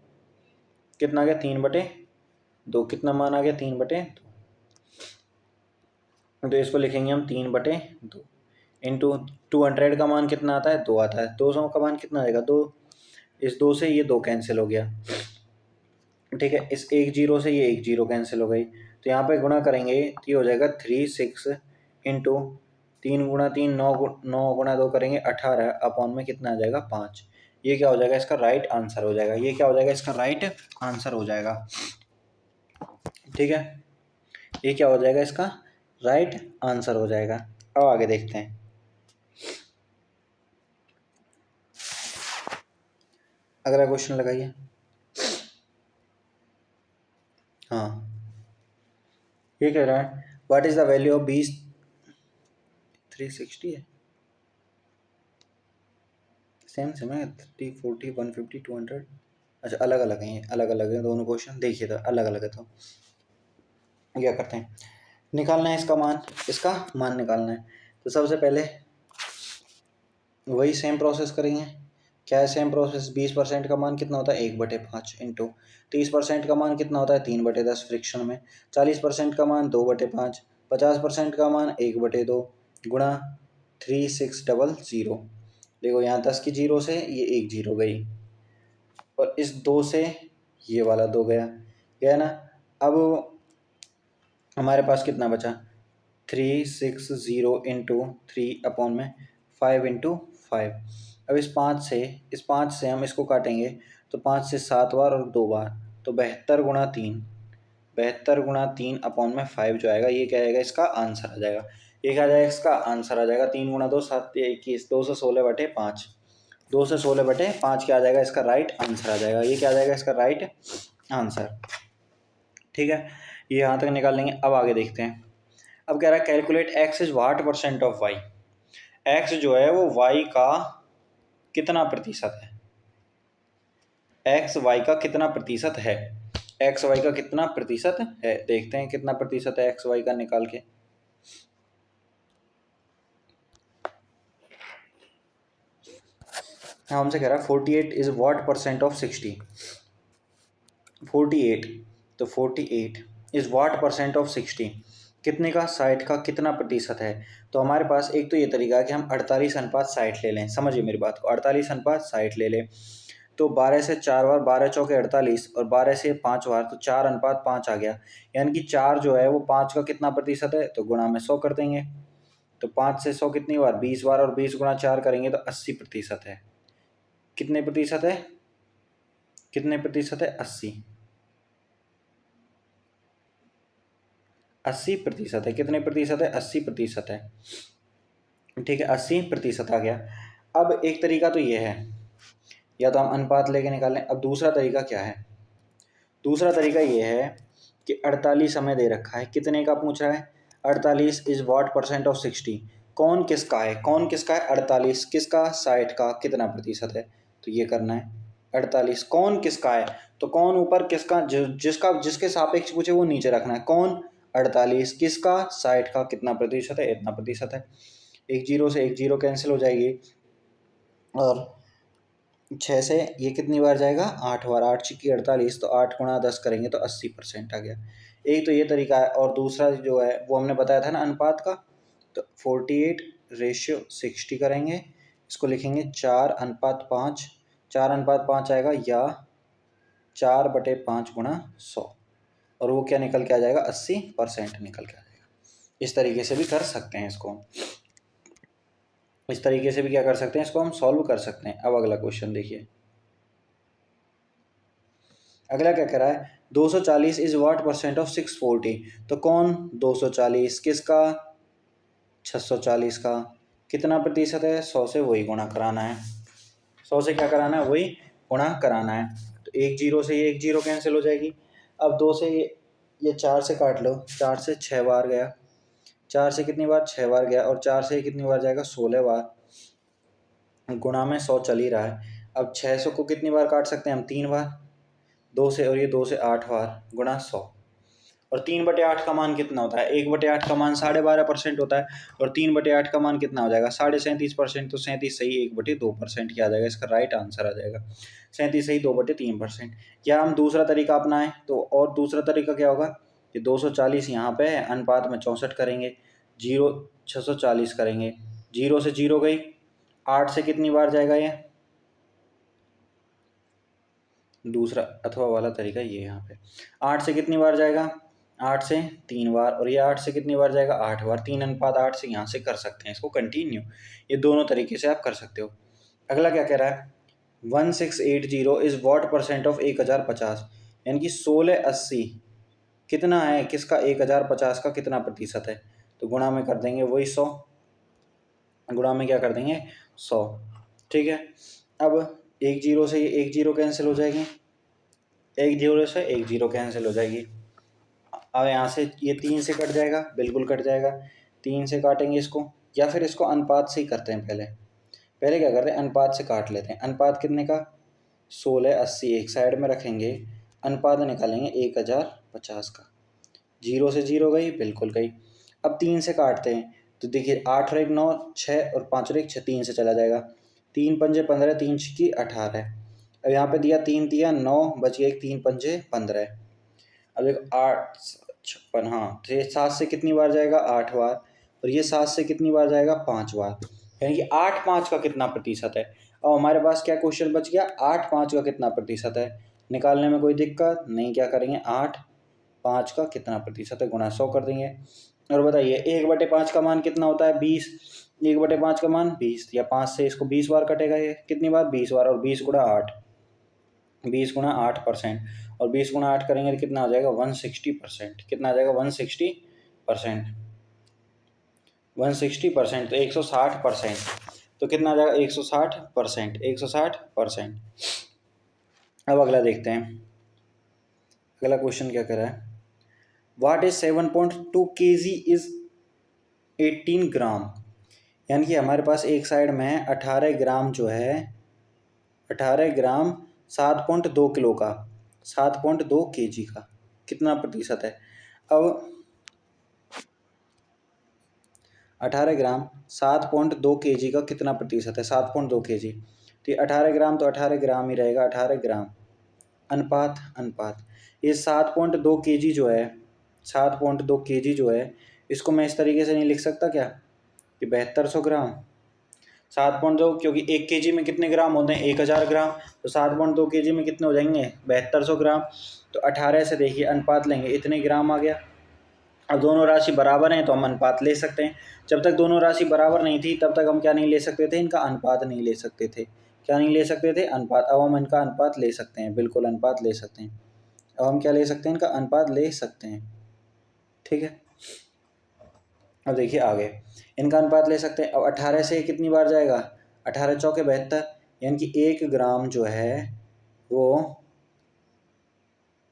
कितना आ गया 3/2, कितना मान आ गया 3/2, तो इसको लिखेंगे हम 3/2 इंटू 200 का मान कितना आता है 2 आता है, 200 का मान कितना आएगा 2, इस 2 से ये 2 कैंसिल हो गया, ठीक है, इस 1 0 से ये 1 0 कैंसिल हो गई, तो यहाँ पे गुणा करेंगे तो ये हो जाएगा 3 6 इंटू 3 गुणा 3 9 गुणा 2 करेंगे 18 अपॉन में कितना आ जाएगा 5, ये क्या हो जाएगा इसका राइट आंसर हो जाएगा, ये क्या हो जाएगा इसका राइट आंसर हो जाएगा, ठीक है, ये क्या हो जाएगा इसका राइट आंसर हो जाएगा। अब आगे देखते हैं, अगला क्वेश्चन लगाइए। हाँ, ये कह रहा है what is the value of 20 360 है, सेम सेम है, 30 40 150 200, अच्छा अलग अलग हैं, अलग अलग है दोनों क्वेश्चन, देखिए तो अलग अलग है, तो क्या करते हैं, निकालना है इसका मान निकालना है, तो सबसे पहले वही सेम प्रोसेस करेंगे, क्या है सेम प्रोसेस, 20% का मान कितना होता है 1/5 इंटू 30% का मान कितना होता है 3/10 फ्रिक्शन में, 40% का मान 2/5, 50% का मान 1/2 गुणा 3600, देखो यहाँ 10 की 0 से ये 1 0 गई, और इस 2 से ये वाला 2 गया, गया ना, अब हमारे पास कितना बचा 360 इंटू 3 अपॉन में 5 इंटू 5, अब इस 5 से हम इसको काटेंगे, तो 5 से 7 बार और 2 बार, तो 72 गुणा 3 अपॉन में 5 जो आएगा, ये क्या आएगा इसका आंसर आ जाएगा, ये क्या आ जाएगा इसका आंसर आ जाएगा 3 गुणा 2 7 21, 216/5, 216/5 क्या आ जाएगा इसका राइट आंसर आ जाएगा, ये क्या आ जाएगा इसका राइट आंसर, ठीक है, ये यहाँ तक निकाल लेंगे। अब आगे देखते हैं, अब कह रहा है calculate X is what percent of Y, X जो है वो वाई का कितना प्रतिशत है, एक्स वाई का कितना प्रतिशत है, एक्स वाई का कितना प्रतिशत है, देखते हैं कितना प्रतिशत है एक्स वाई का निकाल के, हमसे कह रहा है 48 इज व्हाट परसेंट ऑफ 60, 48, तो 48 इज व्हाट परसेंट ऑफ 60, कितने का 60 का कितना प्रतिशत है, तो हमारे पास एक तो ये तरीका है कि हम 48/60 ले लें, समझिए मेरी बात को, 48/60 ले लें, तो 12 से 4 बार 12 चौके 48, और 12 से 5 बार तो 4/5 आ गया, यानी कि 4 जो है वो 5 का कितना प्रतिशत है, तो गुणा में 100 कर देंगे, तो 5 से 100 कितनी बार 20 बार, और 20 गुणा 4 करेंगे तो 80% है, कितने प्रतिशत है, कितने प्रतिशत है 80, 80% है, कितने प्रतिशत है 80% है, ठीक है 80% आ गया। अब एक तरीका तो ये है, या तो हम अनुपात लेके निकालें, अब दूसरा तरीका क्या है, दूसरा तरीका ये है कि 48 हमें दे रखा है, कितने का पूछ रहा है 48 इज व्हाट परसेंट ऑफ 60, कौन किसका है, कौन किसका है 48 किसका 60 का कितना प्रतिशत है, तो ये करना है 48 कौन किसका है, तो कौन ऊपर किसका, जिसका जिसके सापेक्ष पूछे वो नीचे रखना है, कौन 48 किसका 60 का कितना प्रतिशत है, इतना प्रतिशत है, 1 0 से 1 0 कैंसिल हो जाएगी, और 6 से ये कितनी बार जाएगा 8 बार, 8 छिक्की 48, तो 8 गुणा 10 करेंगे तो 80% आ गया, एक तो ये तरीका है, और दूसरा जो है वो हमने बताया था ना अनुपात का, तो 48/60 करेंगे, इसको लिखेंगे 4/5, 4/5 आएगा, या 4/5 गुणा 100, और वो क्या निकल के आ जाएगा, 80% निकल के आ जाएगा। इस तरीके से भी कर सकते हैं इसको, इस तरीके से भी क्या कर सकते हैं, इसको हम सॉल्व कर सकते हैं। अब अगला क्वेश्चन देखिए, अगला क्या कह रहा है, 240 इज व्हाट परसेंट ऑफ 640। तो कौन 240 किसका, 640 का, कितना प्रतिशत है, 100 से वही गुणा कराना है, 100 से क्या कराना है, वही गुणा कराना है। तो एक जीरो से ये एक जीरो कैंसिल हो जाएगी। अब 2 से ये 4 से काट लो, 4 से 6 बार गया, 4 से कितनी बार, 6 बार गया, और 4 से कितनी बार जाएगा, 16 बार, गुणा में 100 चल ही रहा है। अब 600 को कितनी बार काट सकते हैं हम, 3 बार, 2 से, और ये 2 से 8 बार, गुणा 100। और 3/8 का मान कितना होता है, 1/8 का मान 12.5% होता है, और 3/8 का मान कितना हो जाएगा, 37.5%। तो 37 सही 1/2% क्या आ जाएगा, इसका राइट आंसर आ जाएगा 37 सही 2/3%। या हम दूसरा तरीका अपनाएं तो, और दूसरा तरीका क्या होगा कि 240 यहाँ पे है, अनुपात में 64 करेंगे, 640 करेंगे, 0 से 0 गई, 8 से कितनी बार जाएगा ये, दूसरा अथवा वाला तरीका ये यहाँ पे, 8 से कितनी बार जाएगा, 8 से 3 बार, और ये 8 से कितनी बार जाएगा, 8 बार, 3:8 से यहाँ से कर सकते हैं इसको कंटिन्यू। ये दोनों तरीके से आप कर सकते हो। अगला क्या कह रहा है, 1680 इज व्हाट परसेंट ऑफ 1050, यानी कि 1680 कितना है, किसका, 1050 का कितना प्रतिशत है। तो गुणा में कर देंगे वही 100, गुणा में क्या कर देंगे 100, ठीक है। अब एक जीरो से ये एक जीरो कैंसिल हो जाएगी, एक जीरो से एक जीरो कैंसिल हो जाएगी। अब यहाँ से ये 3 से कट जाएगा, बिल्कुल कट जाएगा, 3 से काटेंगे इसको, या फिर इसको अनुपात से ही करते हैं, पहले पहले क्या करते हैं, अनुपात से काट लेते हैं। अनुपात कितने का, 1680 एक साइड में रखेंगे, अनुपात निकालेंगे 1050 का, 0 से 0 गई, बिल्कुल गई। अब 3 से काटते हैं, तो देखिए 8 और 1 9, 6 और 5 और 1 6, 3 से चला जाएगा, 3 पंजे 15, 3 छिकी 18। अब यहाँ पे दिया 3 दिया 9, बच गया 1, 3 पंजे 15। अब देखो 8 56, हाँ, तो ये 7 से कितनी बार जाएगा, 8 बार, और ये 7 से कितनी बार जाएगा, 5 बार, यानी कि 8 5 का कितना प्रतिशत है। और हमारे पास क्या क्वेश्चन बच गया, 8 5 का कितना प्रतिशत है, निकालने में कोई दिक्कत नहीं, क्या करेंगे 8 5 का कितना प्रतिशत है, गुणा 100 कर देंगे। और बताइए 1/5 का मान कितना होता है, 20, 1/5 का मान 20, या 5 से इसको 20 बार कटेगा, ये कितनी बार, 20 बार, और 20 गुणा 8, 20 गुणा 8%, और 20 गुणा 8 करेंगे तो कितना आ जाएगा, 160%, कितना आ जाएगा, 160%, 160%, तो 160%, तो कितना आ जाएगा, 160%, 160%। अब अगला देखते हैं, अगला क्वेश्चन क्या कर रहा है, वाट इज 7.2 kg इज 18 ग्राम, यानी कि हमारे पास एक साइड में 18 ग्राम जो है, 18 ग्राम 7.2 किलो का, 7.2 kg का कितना प्रतिशत है। अब 18 ग्राम 7.2 kg का कितना प्रतिशत है, 7.2 kg, तो ये 18 ग्राम तो 18 ग्राम ही रहेगा, 18 ग्राम, अनुपात अनुपात, ये 7.2 kg जो है, 7.2 kg जो है, इसको मैं इस तरीके से नहीं लिख सकता क्या कि 7200 ग्राम, 7.2, क्योंकि 1 kg में कितने ग्राम होते हैं, 1000 ग्राम, तो 7.2 kg में कितने हो जाएंगे, 7200 ग्राम। तो 18 से देखिए अनुपात लेंगे, इतने ग्राम आ गया। अब दोनों राशि बराबर हैं तो हम अनुपात ले सकते हैं, जब तक दोनों राशि बराबर नहीं थी तब तक हम क्या नहीं ले सकते थे, इनका अनुपात नहीं ले सकते थे, क्या नहीं ले सकते थे, अनुपात। अब हम इनका अनुपात ले सकते हैं, बिल्कुल अनुपात ले सकते हैं, अब हम क्या ले सकते हैं, इनका अनुपात ले सकते हैं, ठीक है। अब देखिए आगे, इनका अनुपात ले सकते हैं। अब 18 से कितनी बार जाएगा, 18 चौके 72, यानी कि 1 ग्राम जो है वो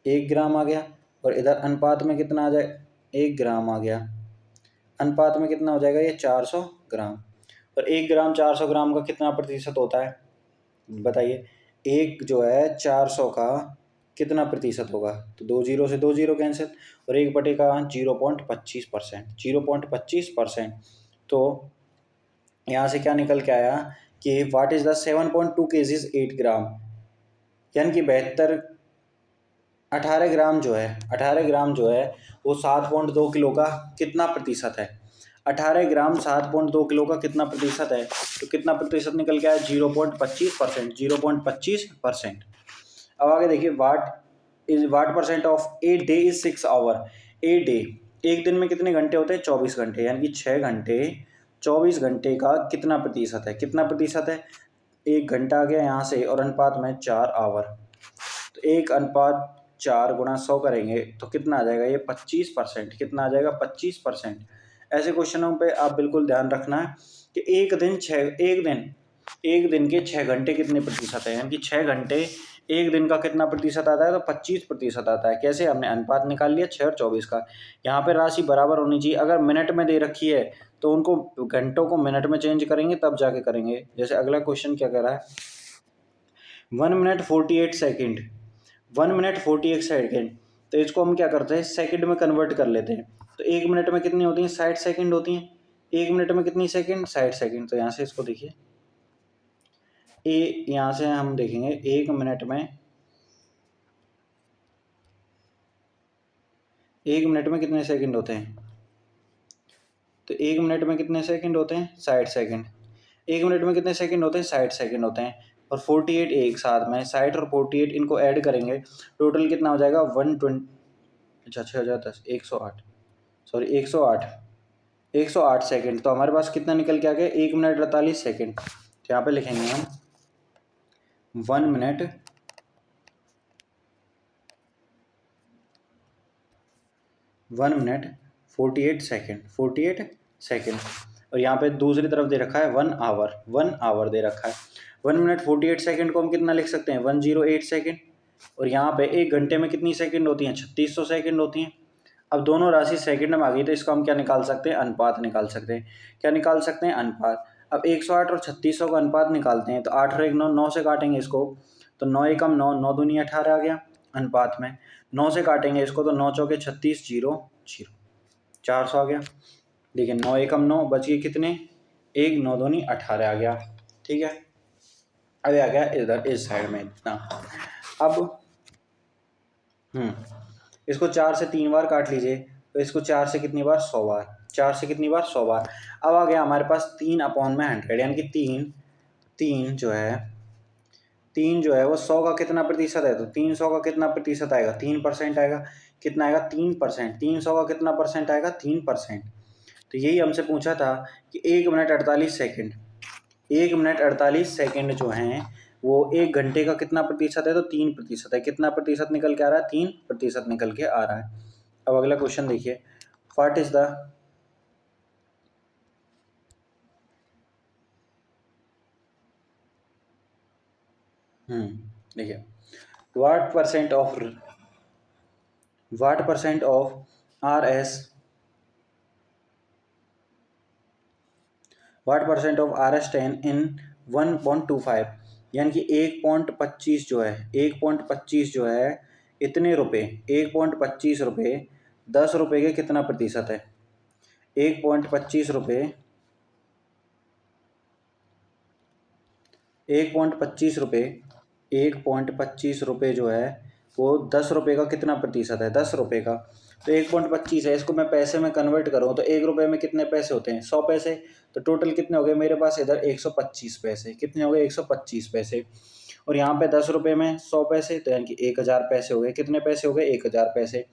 1 ग्राम आ गया, और इधर अनुपात में कितना आ जाए, 1 ग्राम आ गया, अनुपात में कितना हो जाएगा, ये 400 ग्राम। और 1 ग्राम 400 ग्राम का कितना प्रतिशत होता है, बताइए, एक जो है 400 का कितना प्रतिशत होगा, तो 2 जीरो से 2 जीरो कैंसिल, और 1 का 0.25%, 0.25%। तो यहाँ से क्या निकल के आया कि व्हाट इज द 7.2 kg 8 ग्राम, यानी कि 18 ग्राम जो है, 18 ग्राम जो है वो 7.2 किलो का कितना प्रतिशत है, 18 ग्राम 7.2 किलो का कितना प्रतिशत है, तो कितना प्रतिशत निकल के आया, 0.25%, 0.25%। अब आगे देखिए, what is what percent of a day is 6 hour. A day, एक दिन में कितने घंटे होते हैं? 24 घंटे, यानी कि 6 घंटे 24 घंटे का कितना प्रतिशत है? कितना प्रतिशत है? 1 घंटा आ गया यहाँ से और अनुपात में 4 आवर, तो 1:4 गुणा 100 करेंगे तो कितना आ जाएगा? ये 25%। कितना आ जाएगा? 25%। ऐसे क्वेश्चनों पे आप बिल्कुल ध्यान रखना है कि एक दिन के 6 घंटे कितने प्रतिशत है, यानी कि 6 घंटे एक दिन का कितना प्रतिशत आता है? तो 25% आता है। कैसे? हमने अनुपात निकाल लिया 6 और 24 का। यहाँ पे राशि बराबर होनी चाहिए। अगर मिनट में दे रखी है तो उनको घंटों को मिनट में चेंज करेंगे तब जाके करेंगे। जैसे अगला क्वेश्चन क्या कह रहा है? 1 मिनट 48 सेकेंड, 1 मिनट 48 सेकेंड, तो इसको हम क्या करते हैं? सेकंड में कन्वर्ट कर लेते हैं। तो 1 मिनट में कितनी होती हैं? 60 सेकंड होती हैं। 1 मिनट में कितनी सेकंड? 60 सेकंड। तो यहाँ से इसको देखिए, यहाँ से हम देखेंगे 1 मिनट में कितने सेकंड होते हैं? तो 1 मिनट में कितने सेकंड होते हैं? 60 सेकंड। 1 मिनट में कितने सेकंड होते हैं? 60 सेकंड होते हैं। और 48 एक साथ में, 60 और 48 इनको ऐड करेंगे, टोटल कितना हो जाएगा? 120, अच्छा 6,1000, 108, सॉरी 108 सेकंड। तो हमारे पास कितना निकल के आ गया? 1 मिनट 48 सेकंड। तो यहाँ पे लिखेंगे हम 1 मिनट 48 सेकेंड, 48 सेकेंड। और यहाँ पे दूसरी तरफ दे रखा है 1 आवर, 1 आवर दे रखा है। 1 मिनट 48 सेकेंड को हम कितना लिख सकते हैं? 108 सेकेंड। और यहाँ पे 1 घंटे में कितनी सेकेंड होती हैं? 3600 सेकेंड होती हैं। अब दोनों राशि सेकेंड में आ गई तो इसको हम क्या निकाल सकते हैं? अनुपात निकाल सकते हैं। क्या निकाल सकते हैं? अनुपात। अब 108 और 3600 का अनुपात निकालते हैं तो 8 और 1 9, 9 से काटेंगे इसको तो 9 एकम 9, 9 दूनी 18 आ गया अनुपात में। 9 से काटेंगे इसको तो 9 चौके 36, 0 0, 400 आ गया। देखिए 9 एकम 9, बच गए कितने? 1, 9 दूनी 18 आ गया। ठीक है, अभी आ गया इधर इस साइड में इतना। अब इसको 4 से 3 बार काट लीजिए तो इसको 4 से कितनी बार? 100 बार। 4 से कितनी बार? 100 बार। अब आ गया हमारे पास 3/100, यानी कि 3 जो है वो 100 का कितना प्रतिशत है? तो 300 का कितना प्रतिशत आएगा? 3% आएगा। कितना आएगा? 3%। 300 का कितना परसेंट आएगा? 3%। तो यही हमसे पूछा था कि 1 मिनट 48 सेकेंड, 1 मिनट 48 सेकेंड जो हैं वो 1 घंटे का कितना प्रतिशत है? तो 3% है। कितना प्रतिशत निकल के आ रहा है? 3% निकल के आ रहा है। अब अगला क्वेश्चन देखिए, व्हाट इज द देखिए what percent of RS, what percent of RS10 इन 1.25, यानी कि 1.25 जो है, 1.25 जो है इतने रुपए, 1.25 रुपये 10 रुपये के कितना प्रतिशत है? 1.25 रुपये, 1.25 रुपये, 1.25 रुपये जो है वो 10 रुपये का कितना प्रतिशत है? 10 रुपये का। तो 1.25 है, इसको मैं पैसे में कन्वर्ट करूँ तो 1 रुपये में कितने पैसे होते हैं? 100 पैसे। तो टोटल कितने हो गए मेरे पास इधर? 125 पैसे। कितने हो गए? 125 पैसे। और यहाँ पे 10 रुपये में 100 पैसे, तो यानी कि 1000 पैसे हो गए। कितने पैसे हो गए? 1000 पैसे।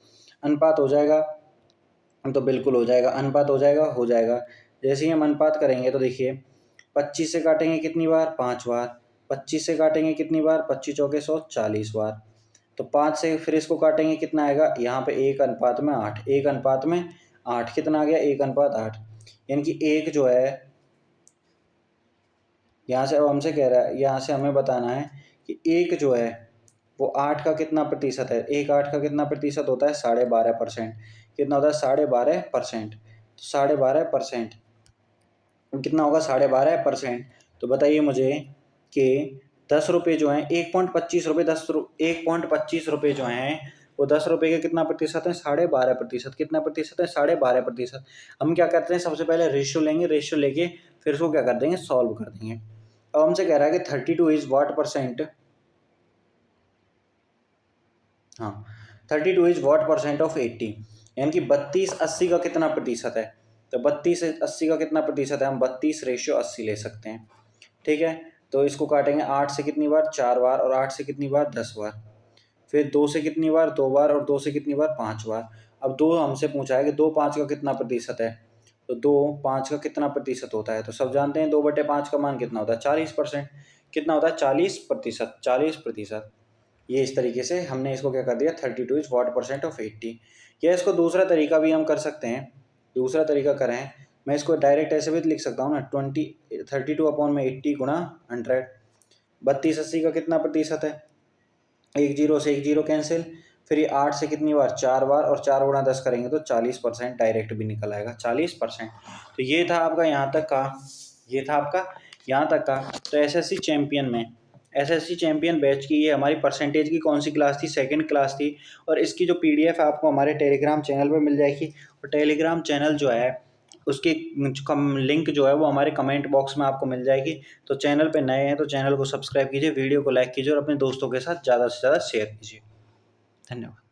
अनुपात हो जाएगा? तो बिल्कुल हो जाएगा, अनुपात हो जाएगा, हो जाएगा। जैसे ही हम अनुपात करेंगे तो देखिए 25 से काटेंगे कितनी बार? 5 बार। 25 से काटेंगे कितनी बार? 25 चौके 100, 40 बार। तो 5 से फिर इसको काटेंगे कितना आएगा? यहाँ पे 1:8, 1:8 कितना आ गया? 1:8। यानी कि एक जो है, यहाँ से अब हमसे कह रहा है, यहाँ से हमें बताना है कि एक जो है वो 8 का कितना प्रतिशत है? 8 का कितना प्रतिशत होता है? 12.5%। कितना होता है? 12.5%। 12.5% कितना होगा? 12.5%। तो बताइए मुझे कि 10 रुपये जो हैं, 1.25 रुपये, 1.25 रुपये जो हैं वो 10 रुपये के कितना प्रतिशत है? 12.5%। कितना प्रतिशत है? 12.5%। हम क्या करते हैं? सबसे पहले रेशियो लेंगे, रेशियो लेके फिर उसको क्या कर देंगे? सॉल्व कर देंगे। अब हमसे कह रहा है कि 32 is what percent, 32 is what percent of 80, यानी कि 32 80 का कितना प्रतिशत है? तो 32 80 का कितना प्रतिशत है? हम 32:80 ले सकते हैं। ठीक है, तो इसको काटेंगे 8 से कितनी बार? 4 बार। और 8 से कितनी बार? 10 बार। फिर 2 से कितनी बार, 2 बार, और 2 से कितनी बार, 5 बार। अब 2 हमसे पूछा है कि 2 5 का कितना प्रतिशत है, तो 2 5 का कितना प्रतिशत होता है, तो सब जानते हैं 2/5 का मान कितना होता है, 40%। कितना होता है, 40%, 40%। ये इस तरीके से हमने इसको क्या कर दिया, 32 इज व्हाट परसेंट ऑफ 80। या इसको दूसरा तरीका भी हम कर सकते हैं, दूसरा तरीका करें, मैं इसको डायरेक्ट ऐसे भी लिख सकता हूँ ना, 32/80 गुणा 100। 32/80 का कितना प्रतिशत है, 1 0 से 1 0 कैंसिल, फिर ये 8 से कितनी बार, 4 बार, और 4 गुणा 10 करेंगे तो 40% डायरेक्ट भी निकल आएगा, 40%। तो ये था आपका यहाँ तक का, ये था आपका यहाँ तक का। तो एसएससी चैंपियन में, एसएससी चैंपियन बैच की ये हमारी परसेंटेज की कौन सी क्लास थी, सेकंड क्लास थी। और इसकी जो पीडीएफ है आपको हमारे टेलीग्राम चैनल पे मिल जाएगी, और टेलीग्राम चैनल जो है उसकी लिंक जो है वो हमारे कमेंट बॉक्स में आपको मिल जाएगी। तो चैनल पे नए हैं तो चैनल को सब्सक्राइब कीजिए, वीडियो को लाइक कीजिए और अपने दोस्तों के साथ ज़्यादा से ज़्यादा शेयर कीजिए। धन्यवाद।